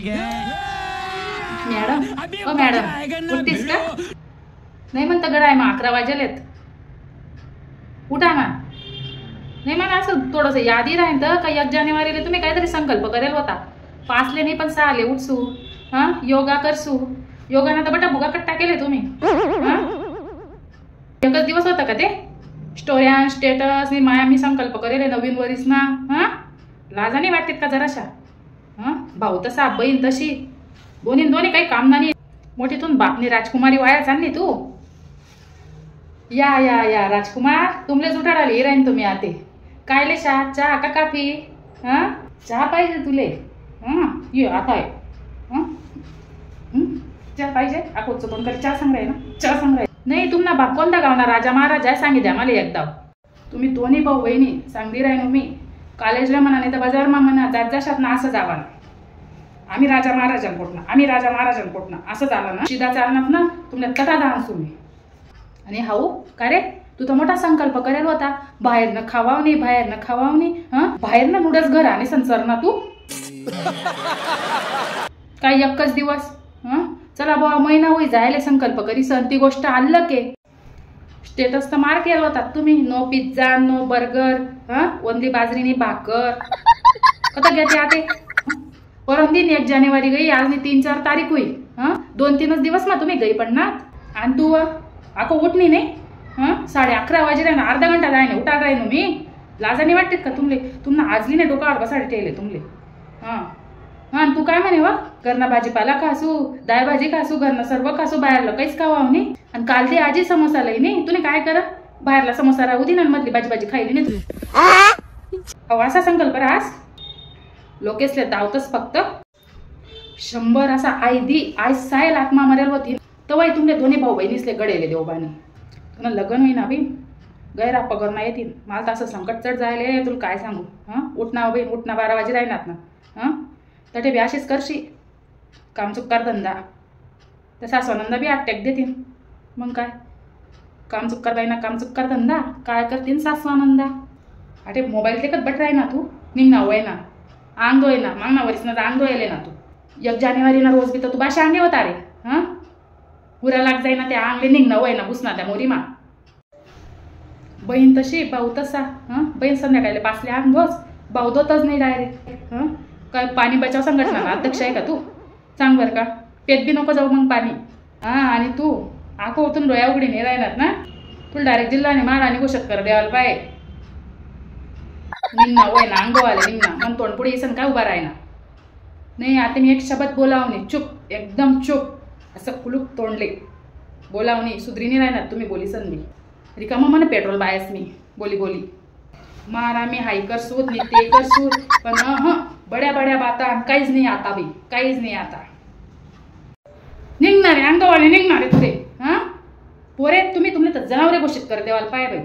Madam ओ madam उठतीस का? नाही म्हणता गडाय मग 11 वाजलेत. उठा ना. नाही मला असं थोडंसं यादी राहीन तर का 1 जानेवारीला तुम्ही काहीतरी संकल्प करेल होता. 5ले नाही पण 6ले उठसू. हा योगा करसू. योगाना तर बटा भुगा कट्टा केले तुम्ही. एकच दिवस होता का ते? स्टोऱ्या स्टेटस नि माया मी संकल्प करेल नवीन वरीस ना. हा लाजा नाही वाटते का जराशा? हा भाऊ तसा बहीण तशी दोन्ही काही काम नाही. मोठीतून बापनी राजकुमारी वाया चालली तू. या राजकुमार तुमलेच उठाडाली राहीन तुम्ही आते. कायले चहा का काफी? हा चहा पाहिजे तुले? ये आता आहे. चहा पाहिजे? आकोच पण कर चहा सांग ना. चहा सांग नाही तुम्हाला बाप कोणता गावना राजा महाराजा सांगी द्या मला एकदा. तुम्ही दोन्ही भाऊ बहिणी सांगली राहीन मी. कॉलेजला म्हणा नाही तर बाजारमा म्हणा जात जाशात ना असं जावा. आम्ही राजा महाराजांन पोटना असं झालं ना शिदा चालणार ना तुम्हाला तटा दान तुम्ही. आणि हाऊ का रे तू तर मोठा संकल्प करेल होता बाहेरनं खावावणी बाहेरनं नूडल्स घर आणि संसार ना तू. काय एकच दिवस चला बुवा महिना होई जायला संकल्प करी सन ती गोष्ट आलं के. स्टेटस तर मार केला होता तुम्ही. No pizza no burger only बाजरीनी भाकर कथा घेते आते. परम दिन 1 जानेवारी गई आज 3-4 तारीख हुई. 2-3 दिवस मा तुम्ही गई पडणार. आणि तू आको उठणी नाही. 11:30 वाजले ना अर्धा घंटा जाय ना उठा राहीन मी. लाजा नाही वाटते का तुमले? तुम्हाला आजली नाही डोकावर बसाडे ठेवले तुमले. आणि तू काय म्हणे वा घरना भाजीपाला खासू डाळ भाजी खासू घरनं सर्व खासू बाहेरला काहीच खावाव नाही. आणि ते आजी समोसा लई नाही तुम्ही काय करा बाहेरला समोसा राहू दे ना मधली भाजी खायली नाही तुम्ही. अहो असा संकल्प रास लोकेसले दावतच फक्त 100 असा आय सायल आत्मा मरेल होती तवाही तुमले दोन्ही भाऊ बहिणीसले गडेले देवबाने. तुला लग्न होईना बी गैरा पगरणा येतील. मला तर असं संकट चढ जायले तुला काय सांगू. उठना बहीण उठना 12 वाजे राहणार ना. तटे बी अशीच करशी कामचुक्कार धंदा. तर सासवानंदा बी अटॅक देतील. मग काय कामचुक्कार बाईना कामचुक्कार धंदा काय करतील सासवानंदा. अटे मोबाईल ते बट राही ना तू निघना वय ना अंग धोय ना मागना वरीसना अंग धोयले ना तू. 1 जानेवारी ना रोज बी तर तू बाशा अंगे होता रे. हुरा लाग जाय ना त्या अंगले निघना वय ना बुसना त्या मोरीमा. बहीण तशी भाऊ तसा. बहीण संध्याकाळी 5ले अंग धोस भाऊ धोतच नाही डायरेक्ट. काय पाणी बचाव संघटना अध्यक्ष आहे का तू? सांग बरं का पेत बी नको जाऊ मग पाणी. आणि तू आको होतून डोळ्या उघडी नाही राहणार ना. तुला डायरेक्ट जिल्हाने मारा घोषित कर देवाला पाय. निघना वय ना अंगवाले निघना मग तोंडपुढे येसन काय उभा राहिना. नाही आता मी एक शब्द बोलावणे चुप एकदम चुप असं कुलूप तोंडले बोलावणे सुधरीने राहणार तुम्ही बोली संधी. रिकामा मला पेट्रोल बायस मी बोली मारा मी हाई करसू नाही ते करसू पण बड्या बाता काहीच नाही आता बी काहीच नाही आता. निघणारे अंगवाले निघणारे तुझे पोरे तुम्ही तर जनावरे घोषित कर देवाला पाय बाई.